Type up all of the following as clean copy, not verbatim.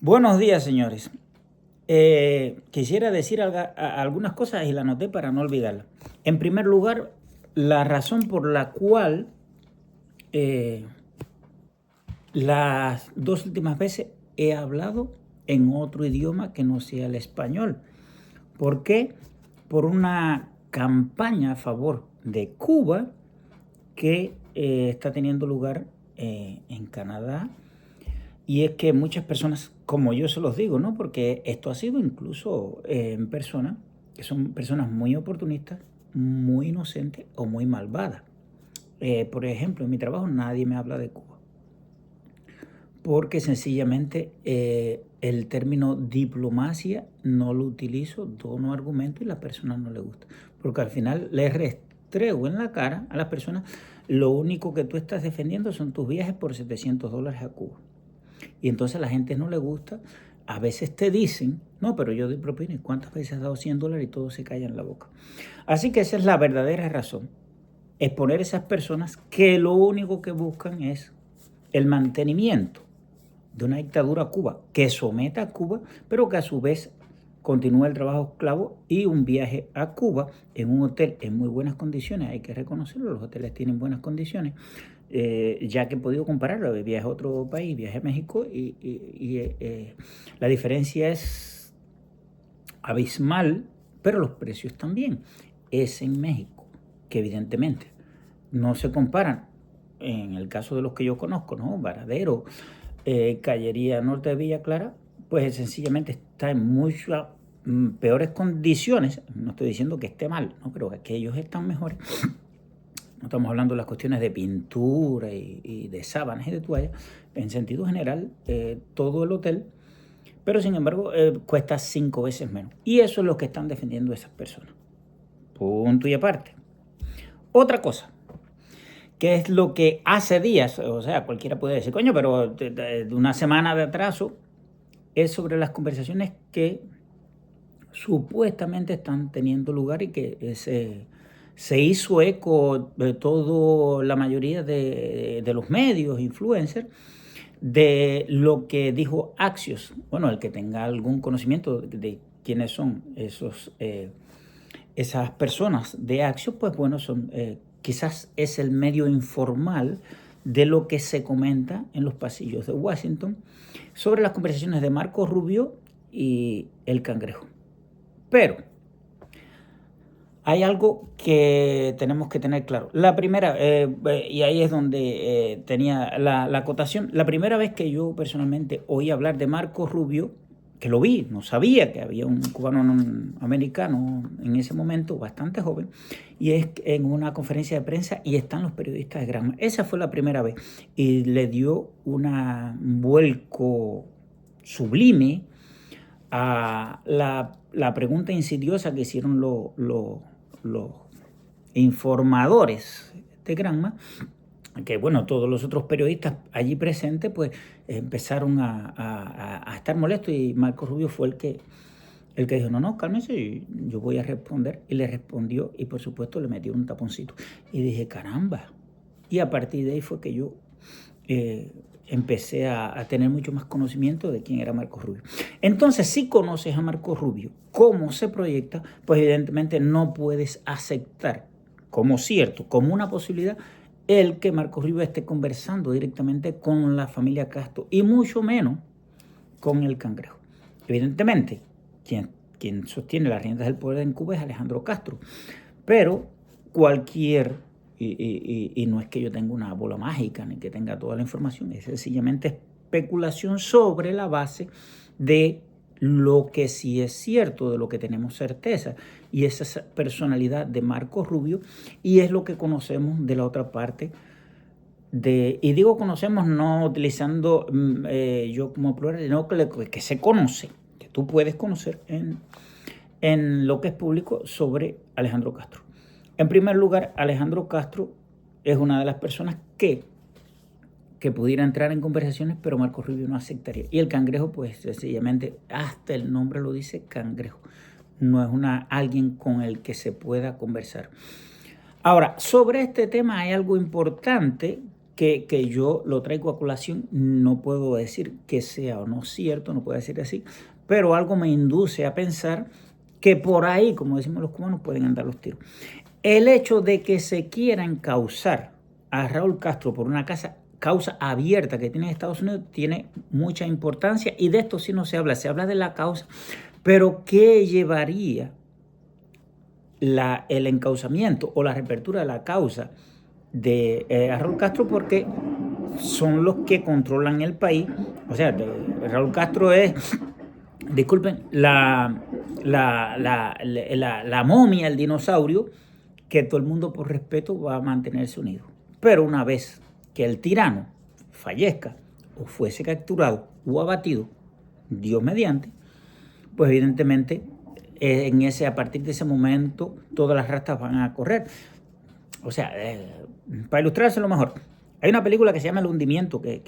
Buenos días, señores. Quisiera decir algunas cosas y las anoté para no olvidarlas. En primer lugar, la razón por la cual las dos últimas veces he hablado en otro idioma que no sea el español. ¿Por qué? Por una campaña a favor de Cuba que está teniendo lugar en Canadá. Y es que muchas personas, como yo se los digo, ¿no? Porque esto ha sido incluso en personas que son personas muy oportunistas, muy inocentes o muy malvadas. Por ejemplo, en mi trabajo nadie me habla de Cuba, porque sencillamente el término diplomacia no lo utilizo, dono argumento y a las personas no les gusta, porque al final les restrego en la cara a las personas, lo único que tú estás defendiendo son tus viajes por $700 a Cuba. Y entonces a la gente no le gusta. A veces te dicen, no, pero yo doy propina. ¿Y cuántas veces has dado $100 y todos se callan la boca? Así que esa es la verdadera razón. Exponer a esas personas que lo único que buscan es el mantenimiento de una dictadura a Cuba, que someta a Cuba, pero que a su vez continúa el trabajo esclavo y un viaje a Cuba en un hotel en muy buenas condiciones. Hay que reconocerlo, los hoteles tienen buenas condiciones. Ya que he podido compararlo, viaje a otro país, viaje a México y la diferencia es abismal, pero los precios también. Es en México, que evidentemente no se comparan. En el caso de los que yo conozco, ¿no? Varadero, Callería Norte de Villa Clara, pues sencillamente está en muchas peores condiciones. No estoy diciendo que esté mal, ¿no? Pero que ellos están mejores. No estamos hablando de las cuestiones de pintura y de sábanas y de toallas. En sentido general, todo el hotel, pero sin embargo cuesta 5 veces menos. Y eso es lo que están defendiendo esas personas. Punto y aparte. Otra cosa, que es lo que hace días, o sea, cualquiera puede decir, coño, pero de una semana de atraso, es sobre las conversaciones que supuestamente están teniendo lugar y que se hizo eco de toda la mayoría de los medios, influencers, de lo que dijo Axios. Bueno, el que tenga algún conocimiento de quiénes son esas personas de Axios, pues bueno, son quizás es el medio informal de lo que se comenta en los pasillos de Washington sobre las conversaciones de Marco Rubio y el Cangrejo. Pero hay algo que tenemos que tener claro. La primera, y ahí es donde tenía la acotación, la primera vez que yo personalmente oí hablar de Marco Rubio, que lo vi, no sabía que había un cubano americano en ese momento, bastante joven, y es en una conferencia de prensa y están los periodistas de Granma. Esa fue la primera vez y le dio un vuelco sublime a la pregunta insidiosa que hicieron los informadores de Granma, que bueno, todos los otros periodistas allí presentes pues empezaron a estar molestos y Marco Rubio fue el que dijo, no, cálmese, yo voy a responder, y le respondió y por supuesto le metió un taponcito y dije, caramba, y a partir de ahí fue que yo empecé a tener mucho más conocimiento de quién era Marco Rubio. Entonces, si conoces a Marco Rubio, cómo se proyecta, pues evidentemente no puedes aceptar como cierto, como una posibilidad, el que Marco Rubio esté conversando directamente con la familia Castro y mucho menos con el Cangrejo. Evidentemente, quien sostiene las riendas del poder en Cuba es Alejandro Castro, pero cualquier, y no es que yo tenga una bola mágica ni que tenga toda la información, es sencillamente especulación sobre la base de lo que sí es cierto, de lo que tenemos certeza, y esa personalidad de Marco Rubio, y es lo que conocemos de la otra parte. Y digo conocemos no utilizando yo como plural, sino que se conoce, que tú puedes conocer en lo que es público sobre Alejandro Castro. En primer lugar, Alejandro Castro es una de las personas que pudiera entrar en conversaciones, pero Marco Rubio no aceptaría. Y el Cangrejo, pues sencillamente, hasta el nombre lo dice, Cangrejo. No es alguien con el que se pueda conversar. Ahora, sobre este tema hay algo importante que yo lo traigo a colación, no puedo decir que sea o no cierto, no puedo decir así, pero algo me induce a pensar que por ahí, como decimos los cubanos, pueden andar los tiros. El hecho de que se quiera encausar a Raúl Castro por una causa abierta que tiene Estados Unidos tiene mucha importancia, y de esto sí no se habla de la causa, pero ¿qué llevaría el encausamiento o la reapertura de la causa de Raúl Castro? Porque son los que controlan el país. O sea, Raúl Castro es, disculpen, la momia, el dinosaurio, que todo el mundo por respeto va a mantenerse unido. Pero una vez que el tirano fallezca o fuese capturado o abatido, Dios mediante, pues evidentemente a partir de ese momento todas las rastas van a correr. O sea, para ilustrarse lo mejor, hay una película que se llama El hundimiento, que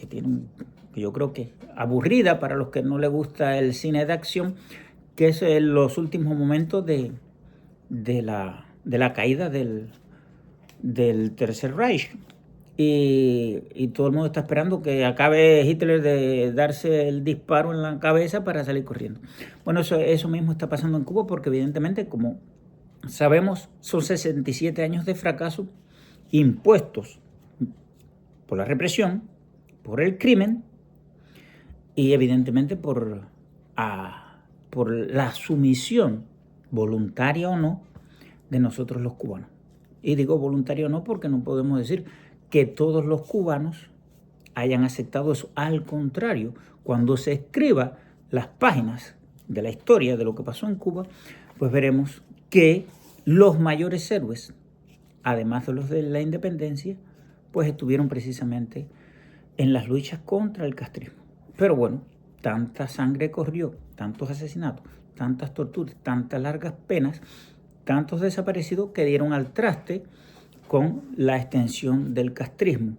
yo creo que es aburrida para los que no les gusta el cine de acción, que es los últimos momentos de la caída del Tercer Reich. Y todo el mundo está esperando que acabe Hitler de darse el disparo en la cabeza para salir corriendo. Bueno, eso mismo está pasando en Cuba, porque evidentemente, como sabemos, son 67 años de fracaso impuestos por la represión, por el crimen y evidentemente por la sumisión, voluntaria o no, de nosotros los cubanos. Y digo voluntaria o no porque no podemos decir que todos los cubanos hayan aceptado eso. Al contrario, cuando se escriba las páginas de la historia de lo que pasó en Cuba, pues veremos que los mayores héroes, además de los de la independencia, pues estuvieron precisamente en las luchas contra el castrismo. Pero bueno, tanta sangre corrió, tantos asesinatos, tantas torturas, tantas largas penas, tantos desaparecidos que dieron al traste con la extensión del castrismo.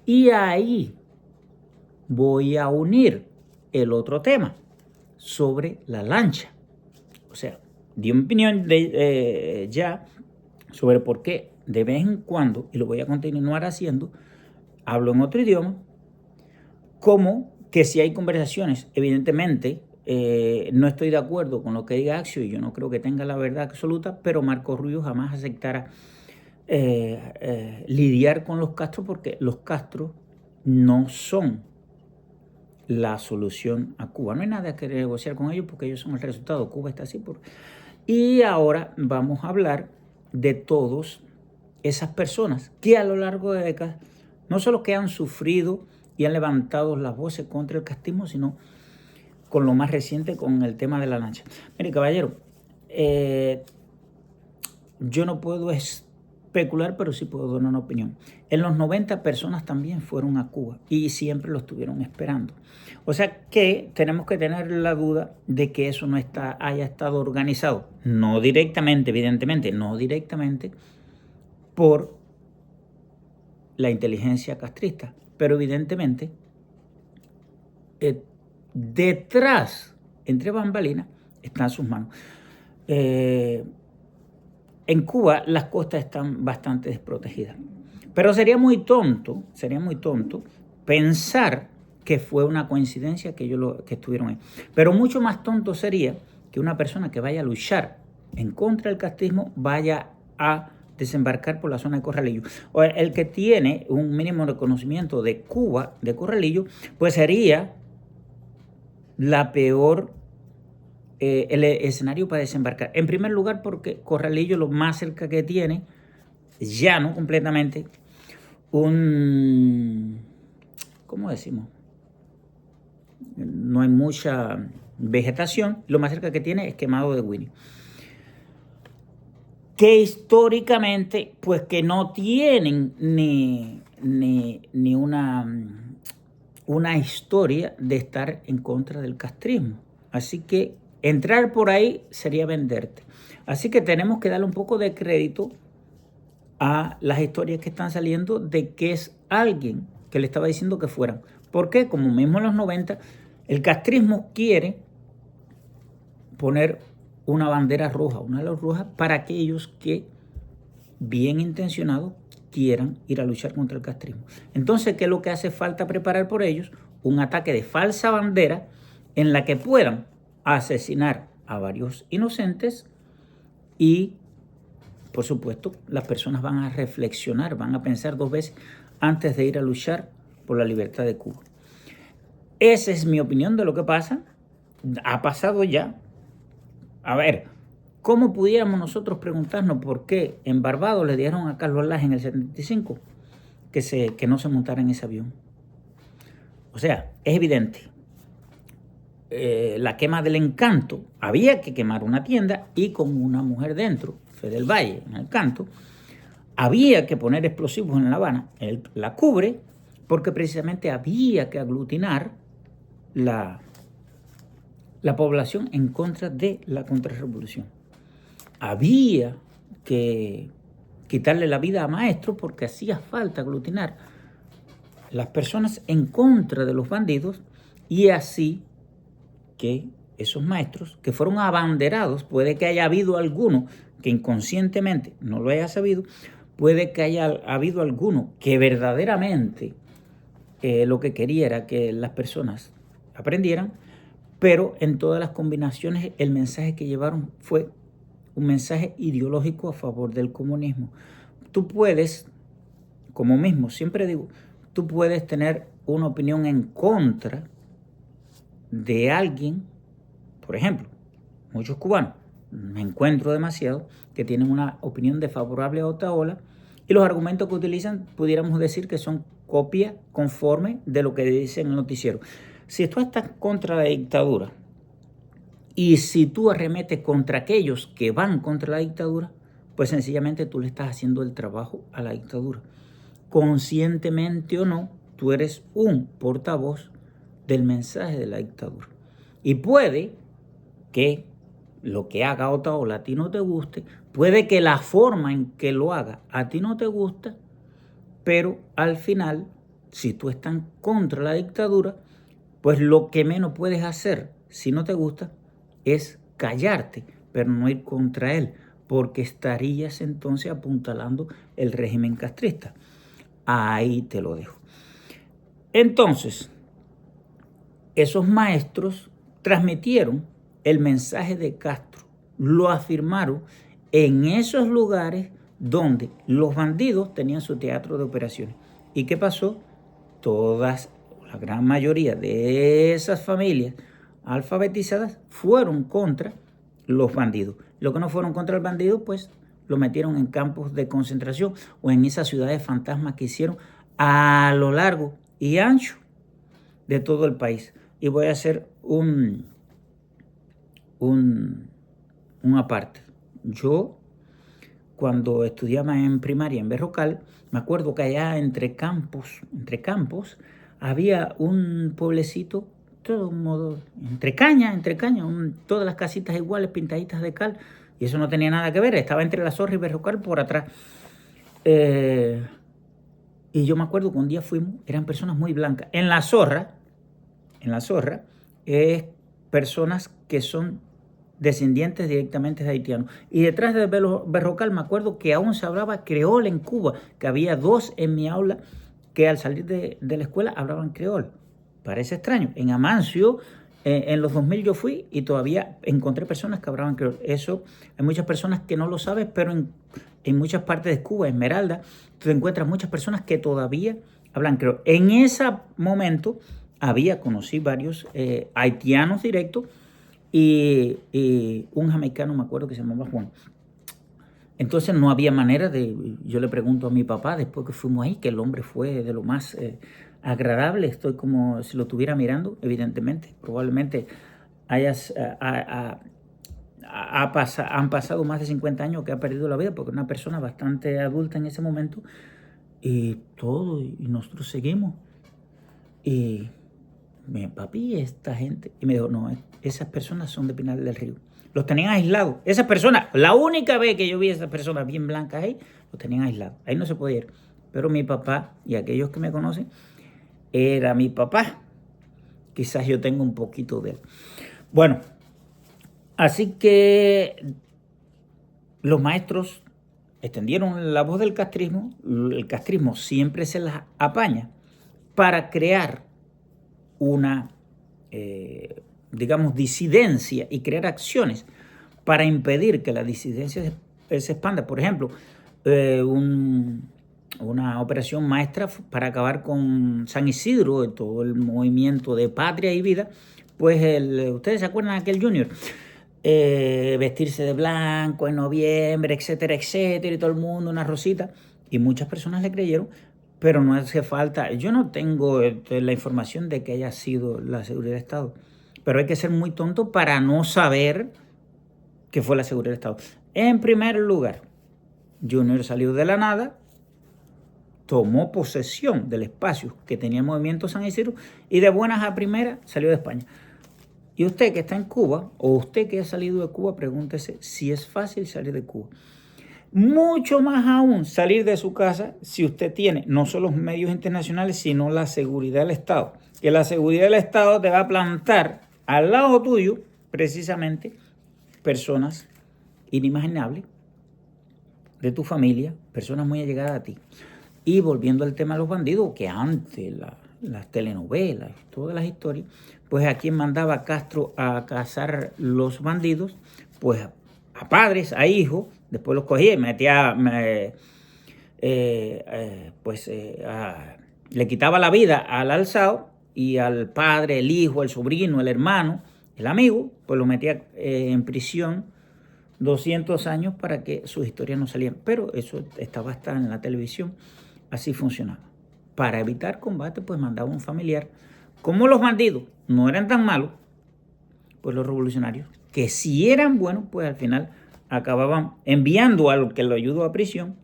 Y ahí voy a unir el otro tema sobre la lancha. O sea, di mi opinión ya sobre por qué de vez en cuando, y lo voy a continuar haciendo, hablo en otro idioma, como que si hay conversaciones, evidentemente, no estoy de acuerdo con lo que diga Axio y yo no creo que tenga la verdad absoluta, pero Marco Rubio jamás aceptará lidiar con los Castro, porque los Castro no son la solución a Cuba. No hay nada que negociar con ellos porque ellos son el resultado. Cuba está así. Y ahora vamos a hablar de todas esas personas que a lo largo de décadas no solo que han sufrido y han levantado las voces contra el castrismo, sino con lo más reciente, con el tema de la lancha. Mire, caballero, yo no puedo especular, pero sí puedo dar una opinión. En los 90 personas también fueron a Cuba y siempre lo estuvieron esperando. O sea que tenemos que tener la duda de que eso no haya estado organizado, no directamente, evidentemente, no directamente por la inteligencia castrista, pero evidentemente detrás, entre bambalinas, están sus manos. En Cuba las costas están bastante desprotegidas, pero sería muy tonto pensar que fue una coincidencia que ellos que estuvieron ahí. Pero mucho más tonto sería que una persona que vaya a luchar en contra del castrismo vaya a desembarcar por la zona de Corralillo. O el que tiene un mínimo de conocimiento de Cuba, de Corralillo, pues sería la peor el escenario para desembarcar. En primer lugar, porque Corralillo lo más cerca que tiene, llano completamente, ¿cómo decimos? No hay mucha vegetación, lo más cerca que tiene es Quemado de Winnie, que históricamente pues que no tienen ni una historia de estar en contra del castrismo. Así que entrar por ahí sería venderte. Así que tenemos que darle un poco de crédito a las historias que están saliendo de que es alguien que le estaba diciendo que fueran. Porque como mismo en los 90, el castrismo quiere poner una bandera roja, una luz roja, para aquellos que, bien intencionados, quieran ir a luchar contra el castrismo. Entonces, ¿qué es lo que hace falta preparar por ellos? Un ataque de falsa bandera en la que puedan asesinar a varios inocentes y, por supuesto, las personas van a reflexionar, van a pensar 2 veces antes de ir a luchar por la libertad de Cuba. Esa es mi opinión de lo que pasa. Ha pasado ya. A ver, ¿cómo pudiéramos nosotros preguntarnos por qué en Barbados le dieron a Carlos Laje en el 75 que no se montara en ese avión? O sea, es evidente. La quema del Encanto, había que quemar una tienda y con una mujer dentro, Fe del Valle, en el Canto, había que poner explosivos en La Habana. Él la cubre porque precisamente había que aglutinar la población en contra de la contrarrevolución. Había que quitarle la vida a maestros porque hacía falta aglutinar las personas en contra de los bandidos y así que esos maestros que fueron abanderados, puede que haya habido alguno que inconscientemente no lo haya sabido, puede que haya habido alguno que verdaderamente lo que quería era que las personas aprendieran, pero en todas las combinaciones el mensaje que llevaron fue un mensaje ideológico a favor del comunismo. Tú puedes, como mismo siempre digo, tú puedes tener una opinión en contra de alguien, por ejemplo, muchos cubanos, me encuentro demasiado, que tienen una opinión desfavorable a Otaola y los argumentos que utilizan pudiéramos decir que son copia conforme de lo que dice en el noticiero. Si tú estás contra la dictadura y si tú arremetes contra aquellos que van contra la dictadura, pues sencillamente tú le estás haciendo el trabajo a la dictadura. Conscientemente o no, tú eres un portavoz del mensaje de la dictadura. Y puede que lo que haga Otaola a ti no te guste, puede que la forma en que lo haga a ti no te gusta, pero al final, si tú estás contra la dictadura, pues lo que menos puedes hacer, si no te gusta, es callarte, pero no ir contra él, porque estarías entonces apuntalando el régimen castrista. Ahí te lo dejo. Entonces, esos maestros transmitieron el mensaje de Castro, lo afirmaron en esos lugares donde los bandidos tenían su teatro de operaciones. ¿Y qué pasó? La gran mayoría de esas familias alfabetizadas fueron contra los bandidos. Los que no fueron contra el bandido, pues lo metieron en campos de concentración o en esas ciudades fantasmas que hicieron a lo largo y ancho de todo el país. Y voy a hacer un aparte. Yo, cuando estudiaba en primaria en Berrocal, me acuerdo que allá entre campos, había un pueblecito, todo un modo, entre caña, todas las casitas iguales, pintaditas de cal, y eso no tenía nada que ver, estaba entre La Zorra y Berrocal por atrás. Y yo me acuerdo que un día fuimos, eran personas muy blancas. En La Zorra, personas que son descendientes directamente de haitianos. Y detrás de Berrocal me acuerdo que aún se hablaba creol en Cuba, que había 2 en mi aula que al salir de la escuela hablaban creol. Parece extraño. En Amancio, en los 2000 yo fui y todavía encontré personas que hablaban creol. Eso hay muchas personas que no lo saben, pero en muchas partes de Cuba, Esmeralda, tú encuentras muchas personas que todavía hablan creol. En ese momento conocí varios haitianos directos y un jamaicano, me acuerdo, que se llamaba Juan. Entonces no había manera yo le pregunto a mi papá después que fuimos ahí, que el hombre fue de lo más agradable, estoy como si lo estuviera mirando, evidentemente, probablemente han pasado más de 50 años que ha perdido la vida, porque una persona bastante adulta en ese momento, y nosotros seguimos. Y papi, esta gente, y me dijo, no, esas personas son de Pinar del Río. Los tenían aislados. Esas personas, la única vez que yo vi a esas personas bien blancas ahí, los tenían aislados. Ahí no se podía ir. Pero mi papá, y aquellos que me conocen, era mi papá. Quizás yo tengo un poquito de él. Bueno, así que los maestros extendieron la voz del castrismo, el castrismo siempre se las apaña para crear una, digamos, disidencia y crear acciones para impedir que la disidencia se expanda. Por ejemplo, una operación maestra para acabar con San Isidro, todo el movimiento de Patria y Vida, pues ustedes se acuerdan de aquel Junior, vestirse de blanco en noviembre, etcétera, etcétera, y todo el mundo una rosita, y muchas personas le creyeron, pero no hace falta, yo no tengo la información de que haya sido la seguridad del Estado, pero hay que ser muy tonto para no saber que fue la seguridad del Estado. En primer lugar, Junior salió de la nada, tomó posesión del espacio que tenía el movimiento San Isidro y de buenas a primeras salió de España. Y usted que está en Cuba, o usted que ha salido de Cuba, pregúntese si es fácil salir de Cuba. Mucho más aún salir de su casa si usted tiene no solo los medios internacionales, sino la seguridad del Estado. Que la seguridad del Estado te va a plantar al lado tuyo, precisamente, personas inimaginables de tu familia, personas muy allegadas a ti. Y volviendo al tema de los bandidos, que antes las telenovelas, todas las historias, pues a quien mandaba Castro a cazar los bandidos, pues a padres, a hijos, después los cogía y le quitaba la vida al alzado y al padre, el hijo, el sobrino, el hermano, el amigo, pues lo metía en prisión 200 años para que sus historias no salieran. Pero eso estaba hasta en la televisión, así funcionaba. Para evitar combate, pues mandaba un familiar. Como los bandidos no eran tan malos, pues los revolucionarios, que si eran buenos, pues al final acababan enviando al que lo ayudó a prisión,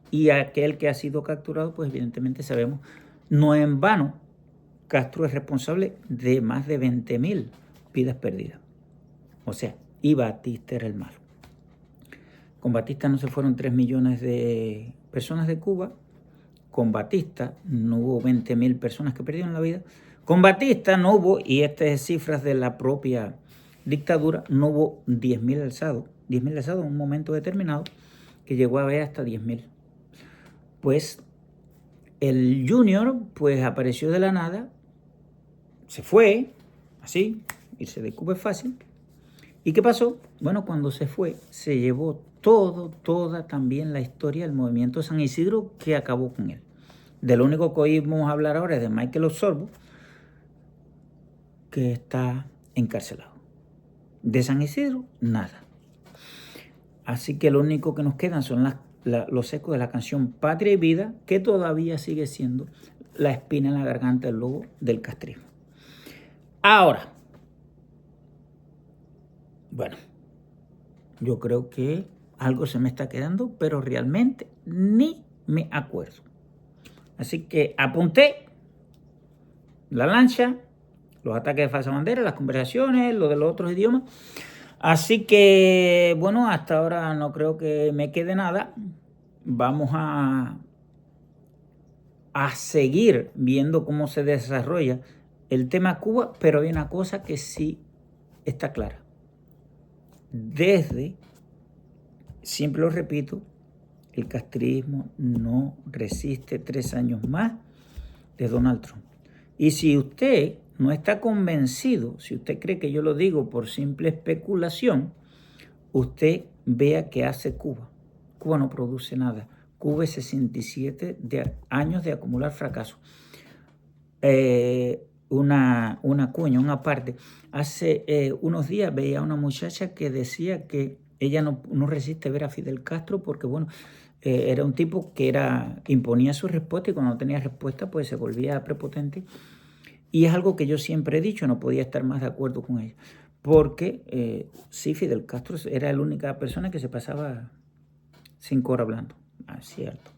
y aquel que ha sido capturado, pues evidentemente sabemos, no en vano, Castro es responsable de más de 20.000 vidas perdidas. O sea, y Batista era el malo. Con Batista no se fueron 3 millones de personas de Cuba. Con Batista no hubo 20.000 personas que perdieron la vida. Con Batista no hubo, y estas es cifras de la propia dictadura, no hubo 10.000 alzados. 10.000 alzados en un momento determinado que llegó a haber hasta 10.000. Pues el Junior pues apareció de la nada, se fue, así, irse de Cuba es fácil. ¿Y qué pasó? Bueno, cuando se fue, se llevó toda también la historia del movimiento San Isidro, que acabó con él. De lo único que oímos hablar ahora es de Michael Osorbo, que está encarcelado. De San Isidro, nada. Así que lo único que nos quedan son los ecos de la canción Patria y Vida, que todavía sigue siendo la espina en la garganta del lobo del castrismo. Ahora, bueno, yo creo que algo se me está quedando, pero realmente ni me acuerdo. Así que apunté la lancha, los ataques de falsa bandera, las conversaciones, lo de los otros idiomas. Así que, bueno, hasta ahora no creo que me quede nada. Vamos a seguir viendo cómo se desarrolla el tema Cuba, pero hay una cosa que sí está clara. Siempre lo repito, el castrismo no resiste 3 años más de Donald Trump. Y si usted no está convencido, si usted cree que yo lo digo por simple especulación, usted vea qué hace Cuba. Cuba no produce nada. Cuba es 67 años de acumular fracasos. Una cuña, una parte. Hace unos días veía a una muchacha que decía que ella no resiste ver a Fidel Castro porque, bueno, era un tipo que imponía su respuesta y cuando no tenía respuesta pues se volvía prepotente. Y es algo que yo siempre he dicho, no podía estar más de acuerdo con ella. Porque sí, Fidel Castro era la única persona que se pasaba 5 horas hablando. Es cierto.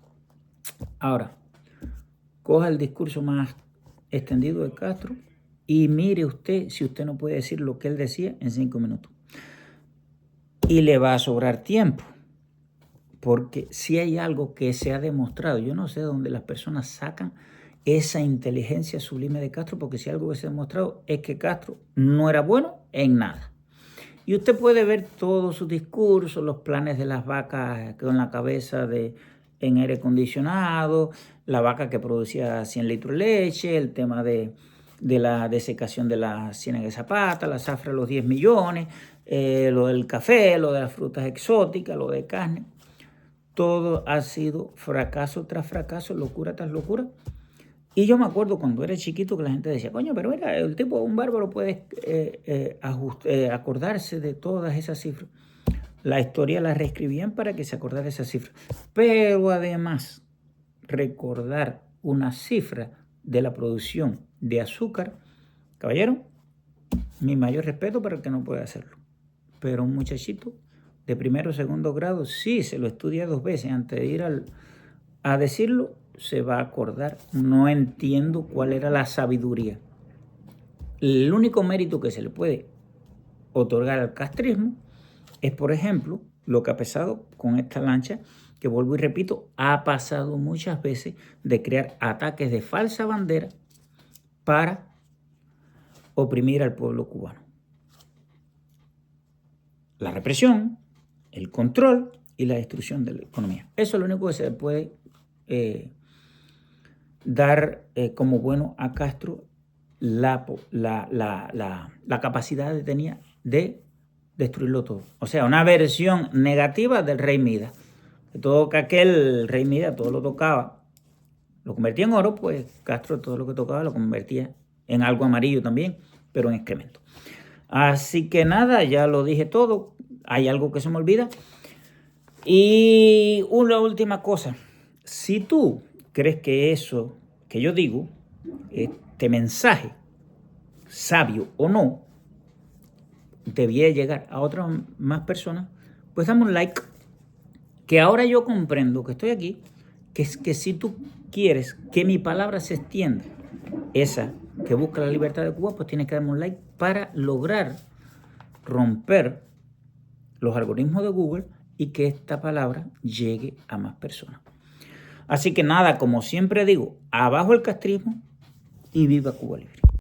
Ahora, coja el discurso más extendido de Castro y mire usted si usted no puede decir lo que él decía en 5 minutos. Y le va a sobrar tiempo. Porque si hay algo que se ha demostrado, yo no sé de dónde las personas sacan esa inteligencia sublime de Castro, porque si algo que se ha demostrado es que Castro no era bueno en nada. Y usted puede ver todos sus discursos, los planes de las vacas con la cabeza en aire acondicionado, la vaca que producía 100 litros de leche, el tema de la desecación de la ciénaga de Zapata, la zafra de los 10 millones, lo del café, lo de las frutas exóticas, lo de carne. Todo ha sido fracaso tras fracaso, locura tras locura. Y yo me acuerdo cuando era chiquito que la gente decía, coño, pero mira, el tipo de un bárbaro puede acordarse de todas esas cifras. La historia la reescribían para que se acordara de esas cifras. Pero además, recordar una cifra de la producción de azúcar, caballero, mi mayor respeto para el que no puede hacerlo. Pero un muchachito de primero o segundo grado, sí, se lo estudia 2 veces antes de ir a decirlo, se va a acordar. No entiendo cuál era la sabiduría. El único mérito que se le puede otorgar al castrismo es, por ejemplo, lo que ha pasado con esta lancha, que vuelvo y repito, ha pasado muchas veces de crear ataques de falsa bandera para oprimir al pueblo cubano. La represión, el control y la destrucción de la economía. Eso es lo único que se le puede dar como bueno a Castro, la capacidad que tenía de destruirlo todo. O sea, una versión negativa del rey Midas. Todo que aquel rey Midas todo lo tocaba, lo convertía en oro, pues Castro todo lo que tocaba lo convertía en algo amarillo también, pero en excremento. Así que nada, ya lo dije todo. Hay algo que se me olvida. Y una última cosa. Si tú crees que eso que yo digo, este mensaje, sabio o no, debía llegar a otras más personas, pues dame un like. Que ahora yo comprendo que estoy aquí, que es que si tú quieres que mi palabra se extienda, esa que busca la libertad de Cuba, pues tienes que darme un like para lograr romper los algoritmos de Google y que esta palabra llegue a más personas. Así que nada, como siempre digo, abajo el castrismo y viva Cuba Libre.